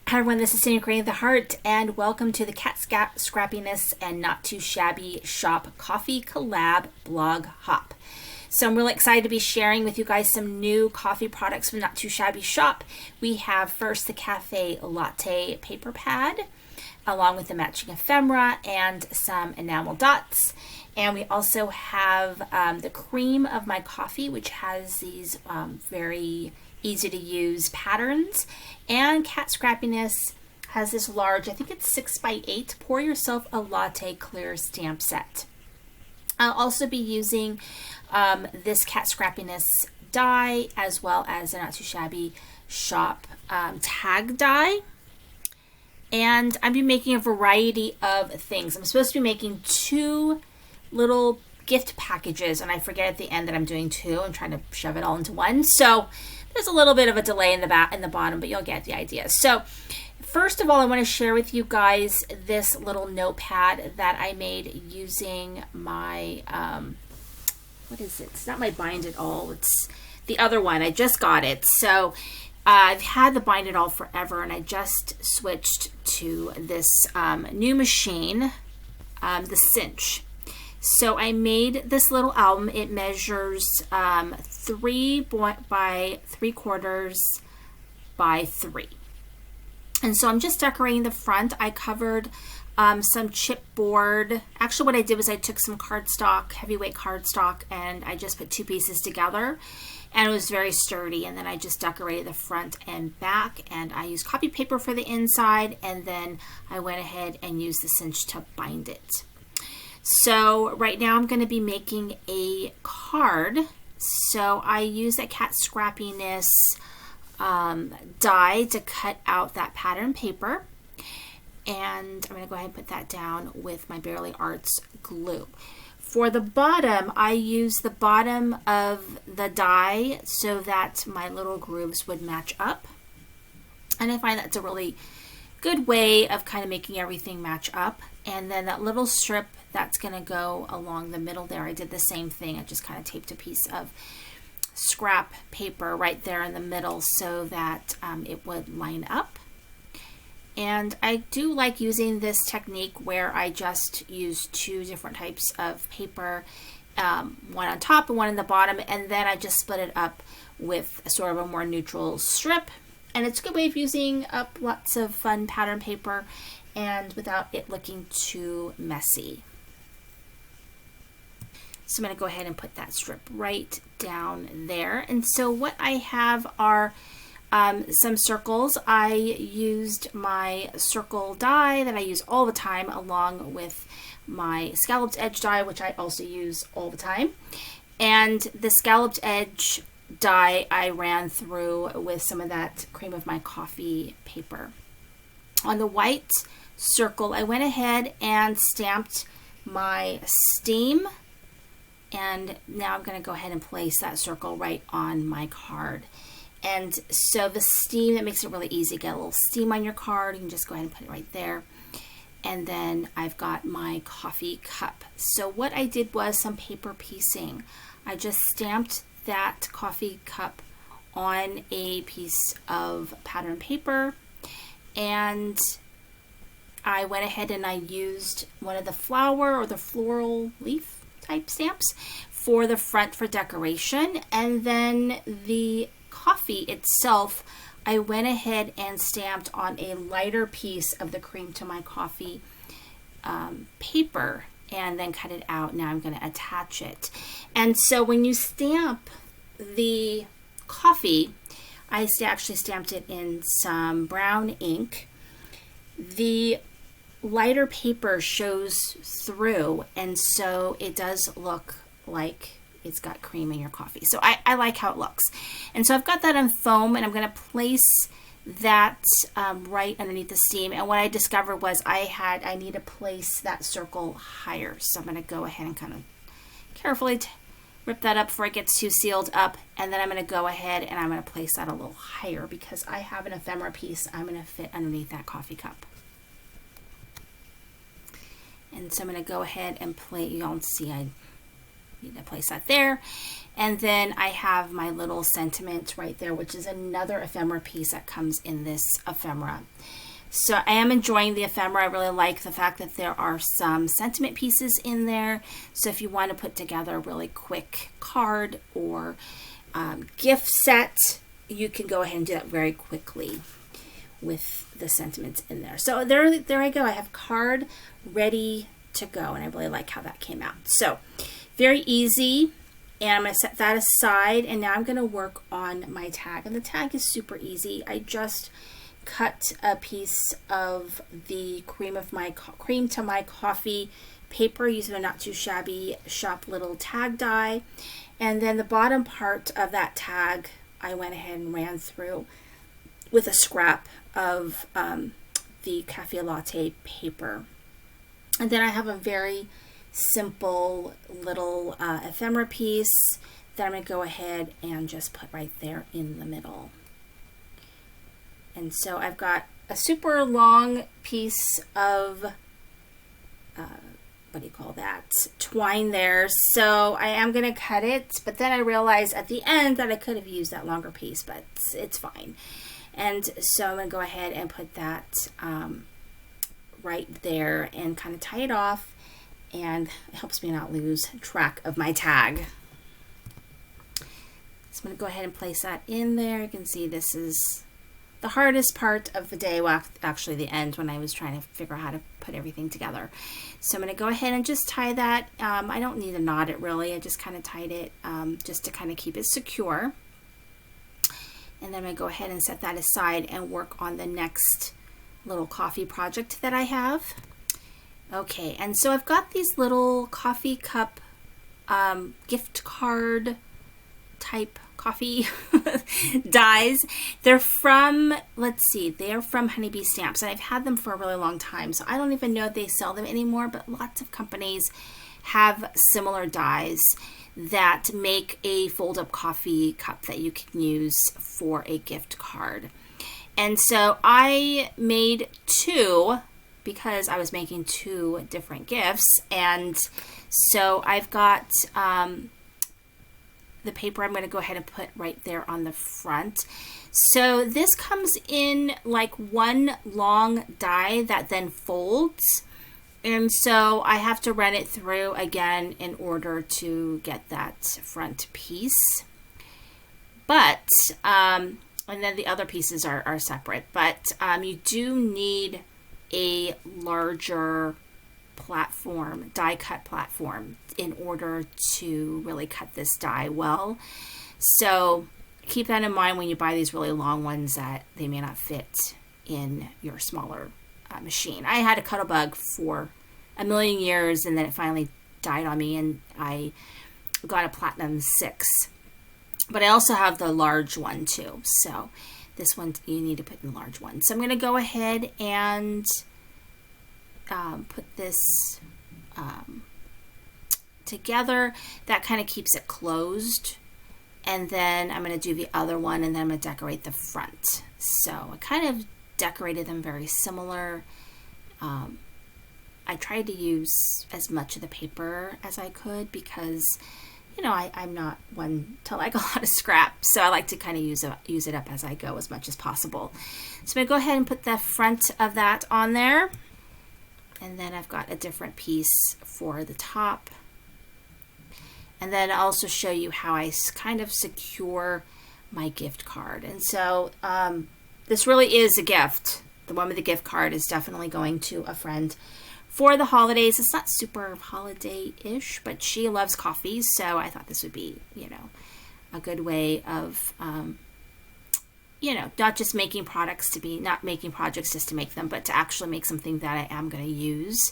Hi everyone, this is Cindy Creating the Heart, and welcome to the Kat Scrappiness and Not Too Shabby Shop Coffee Collab Blog Hop. So I'm really excited to be sharing with you guys some new coffee products from Not Too Shabby Shop. We have first the Cafe Latte paper pad, along with the matching ephemera and some enamel dots. And we also have the cream of my coffee, which has these very easy to use patterns. And Kat Scrappiness has this large, I think it's 6x8, pour yourself a latte clear stamp set. I'll also be using this Kat Scrappiness die, as well as a Not Too Shabby Shop tag die. And I'll be making a variety of things. I'm supposed to be making 2 little gift packages, and I forget at the end that I'm doing 2. I'm trying to shove it all into one. So there's a little bit of a delay in the bottom, but you'll get the idea. So first of all, I want to share with you guys this little notepad that I made using my, what is it? It's not my Bind It All. It's the other one. I just got it. So I've had the Bind It All forever, and I just switched to this new machine, the Cinch. So I made this little album. It measures 3 by 3/4 by 3. And so I'm just decorating the front. I covered some chipboard. Actually, what I did was I took some cardstock, heavyweight cardstock, and I just put 2 pieces together. And it was very sturdy. And then I just decorated the front and back. And I used copy paper for the inside. And then I went ahead and used the Cinch to bind it. So right now I'm going to be making a card. So I use a Kat Scrappiness die to cut out that pattern paper. And I'm going to go ahead and put that down with my Barely Arts glue. For the bottom, I use the bottom of the die so that my little grooves would match up. And I find that's a really good way of kind of making everything match up. And then that little strip that's going to go along the middle there, I did the same thing. I just kind of taped a piece of scrap paper right there in the middle so that it would line up. And I do like using this technique where I just use 2 different types of paper, one on top and one in the bottom, and then I just split it up with a sort of a more neutral strip. And it's a good way of using up lots of fun pattern paper and without it looking too messy. So I'm going to go ahead and put that strip right down there. And so what I have are some circles. I used my circle die that I use all the time, along with my scalloped edge die, which I also use all the time. And the scalloped edge die I ran through with some of that cream of my coffee paper. On the white circle, I went ahead and stamped my steam, and now I'm going to go ahead and place that circle right on my card. And so the steam, that makes it really easy. Get a little steam on your card. You can just go ahead and put it right there. And then I've got my coffee cup. So what I did was some paper piecing. I just stamped that coffee cup on a piece of pattern paper, and I went ahead and I used one of the flower or the floral leaf type stamps for the front for decoration. And then the coffee itself, I went ahead and stamped on a lighter piece of the cream to my coffee paper, and then cut it out. Now I'm going to attach it. And so when you stamp the coffee, I actually stamped it in some brown ink. The lighter paper shows through, and so it does look like it's got cream in your coffee. So I like how it looks. And so I've got that on foam, and I'm going to place that right underneath the steam. And what I discovered was I need to place that circle higher. So I'm going to go ahead and kind of carefully rip that up before it gets too sealed up. And then I'm going to go ahead and I'm going to place that a little higher because I have an ephemera piece I'm going to fit underneath that coffee cup. And so I'm going to go ahead and play. Y'all see I need to place that there. And then I have my little sentiment right there, which is another ephemera piece that comes in this ephemera. So I am enjoying the ephemera. I really like the fact that there are some sentiment pieces in there. So if you want to put together a really quick card or gift set, you can go ahead and do that very quickly with the sentiments in there. So there I go. I have card ready to go, and I really like how that came out. So very easy. And I'm going to set that aside, and now I'm going to work on my tag. And the tag is super easy. I just cut a piece of the cream to my coffee paper using a Not Too Shabby Shop little tag die. And then the bottom part of that tag, I went ahead and ran through with a scrap of the cafe latte paper. And then I have a very simple little ephemera piece that I'm going to go ahead and just put right there in the middle. And so I've got a super long piece of, what do you call that, twine there. So I am going to cut it, but then I realized at the end that I could have used that longer piece, but it's fine. And so I'm going to go ahead and put that right there and kind of tie it off. And it helps me not lose track of my tag. So I'm going to go ahead and place that in there. You can see this is the hardest part of the day. Well, actually the end, when I was trying to figure out how to put everything together. So I'm going to go ahead and just tie that. I don't need to knot it really. I just kind of tied it just to kind of keep it secure. And then I'm going to go ahead and set that aside and work on the next little coffee project that I have. Okay, and so I've got these little coffee cup gift card type coffee dies. They're from, let's see, they're from Honeybee Stamps, and I've had them for a really long time, so I don't even know if they sell them anymore, but lots of companies have similar dies that make a fold-up coffee cup that you can use for a gift card. And so I made two, because I was making two different gifts. And so I've got the paper I'm going to go ahead and put right there on the front. So this comes in like one long die that then folds. And so I have to run it through again in order to get that front piece. But, and then the other pieces are separate. But you do need a larger platform, die cut platform, in order to really cut this die well. So keep that in mind when you buy these really long ones, that they may not fit in your smaller machine. I had a Cuttlebug for a million years, and then it finally died on me, and I got a Platinum 6. But I also have the large one too. So this one you need to put in the large one. So I'm going to go ahead and put this together. That kind of keeps it closed. And then I'm going to do the other one, and then I'm going to decorate the front. So I kind of decorated them very similar. I tried to use as much of the paper as I could because, you know, I'm not one to like a lot of scrap, so I like to kind of use it up as I go as much as possible. So I'm going to go ahead and put the front of that on there. And then I've got a different piece for the top. And then I'll also show you how I kind of secure my gift card. And so this really is a gift. The one with the gift card is definitely going to a friend for the holidays. It's not super holiday-ish, but she loves coffee, so I thought this would be, you know, a good way of, you know, not just making products to be, not making projects just to make them, but to actually make something that I am going to use.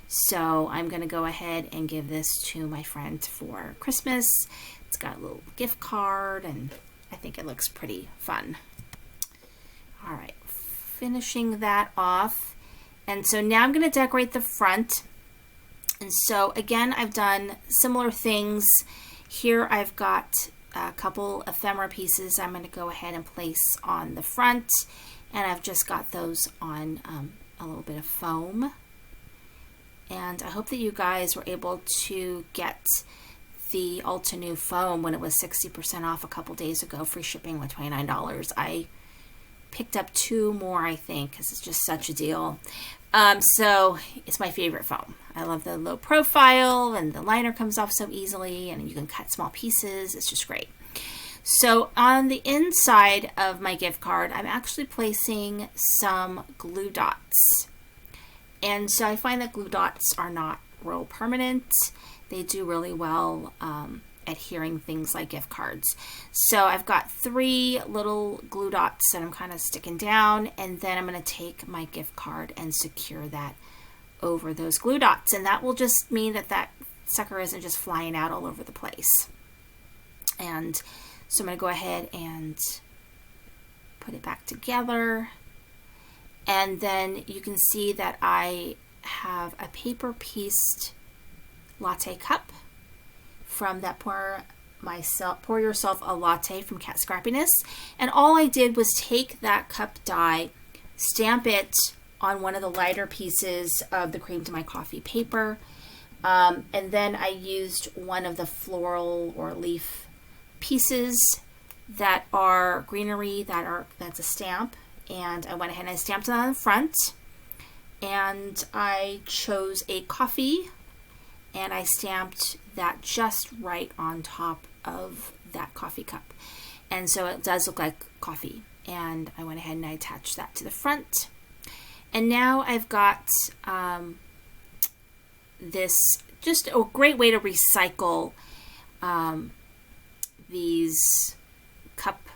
So I'm going to go ahead and give this to my friend for Christmas. It's got a little gift card, and I think it looks pretty fun. All right, finishing that off. And so now I'm going to decorate the front. And so again, I've done similar things. Here I've got a couple ephemera pieces I'm going to go ahead and place on the front. And I've just got those on a little bit of foam. And I hope that you guys were able to get the Ulta New foam when it was 60% off a couple days ago, free shipping with $29. I picked up 2 more, I think, because it's just such a deal. So it's my favorite foam. I love the low profile, and the liner comes off so easily, and you can cut small pieces. It's just great. So on the inside of my gift card, I'm actually placing some glue dots. And so I find that glue dots are not real permanent. They do really well adhering things like gift cards. So I've got 3 little glue dots that I'm kind of sticking down, and then I'm going to take my gift card and secure that over those glue dots. And that will just mean that that sucker isn't just flying out all over the place. And so I'm going to go ahead and put it back together. And then you can see that I have a paper pieced latte cup from that Pour Yourself a Latte from Kat Scrappiness. And all I did was take that cup die, stamp it on one of the lighter pieces of the Cream to My Coffee paper. And then I used one of the floral or leaf pieces that are greenery, that's a stamp, and I went ahead and I stamped it on the front, and I chose a coffee and I stamped that just right on top of that coffee cup, and so it does look like coffee. And I went ahead and I attached that to the front, and now I've got this, just a great way to recycle these cup,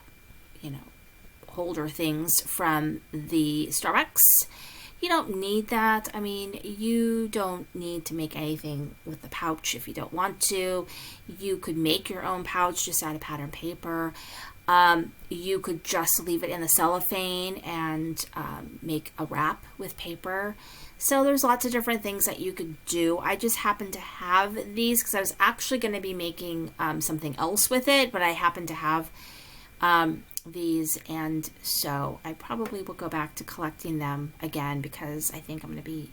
holder things from the Starbucks. You don't need that. I mean, you don't need to make anything with the pouch if you don't want to. You could make your own pouch just out of pattern paper. You could just leave it in the cellophane and make a wrap with paper. So there's lots of different things that you could do. I just happen to have these because I was actually going to be making something else with it, but I happen to have these, and so I probably will go back to collecting them again because I think I'm going to be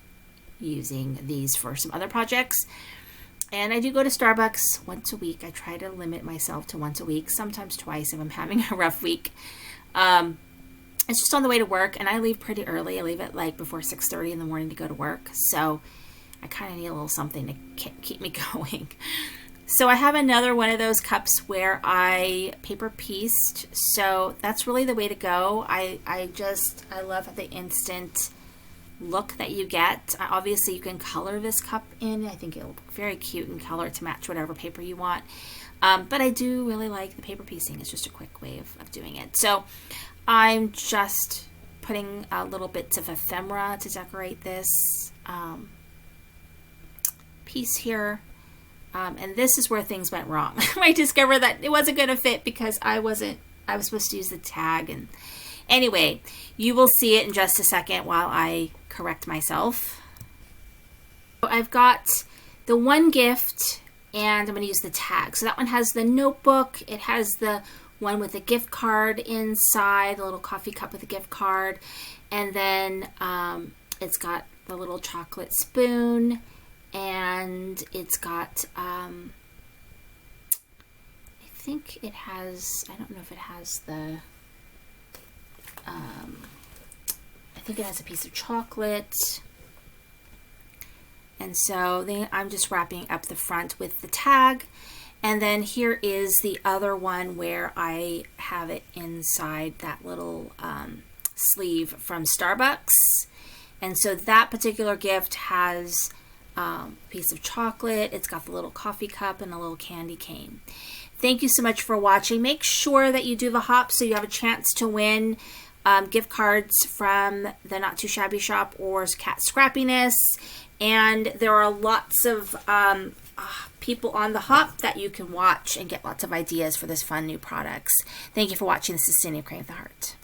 using these for some other projects. And I do go to Starbucks once a week. I try to limit myself to once a week, sometimes twice if I'm having a rough week. It's just on the way to work, and I leave pretty early. I leave at like before 6:30 in the morning to go to work, so I kind of need a little something to keep me going. So I have another one of those cups where I paper pieced, so that's really the way to go. I love the instant look that you get. Obviously you can color this cup in. I think it'll look very cute in color to match whatever paper you want. But I do really like the paper piecing. It's just a quick way of doing it. So I'm just putting little bits of ephemera to decorate this piece here. And this is where things went wrong. I discovered that it wasn't going to fit because I was supposed to use the tag. And anyway, you will see it in just a second while I correct myself. So I've got the one gift, and I'm going to use the tag. So that one has the notebook. It has the one with a gift card inside, the little coffee cup with a gift card. And then it's got the little chocolate spoon. And it's got, I think it has, I don't know if it has the, I think it has a piece of chocolate. And so I'm just wrapping up the front with the tag. And then here is the other one where I have it inside that little sleeve from Starbucks. And so that particular gift has piece of chocolate. It's got the little coffee cup and a little candy cane. Thank you so much for watching. Make sure that you do the hop so you have a chance to win gift cards from the Not Too Shabby Shop or Kat Scrappiness. And there are lots of people on the hop that you can watch and get lots of ideas for this fun new products. Thank you for watching. This is Cindy of Creating with the Heart.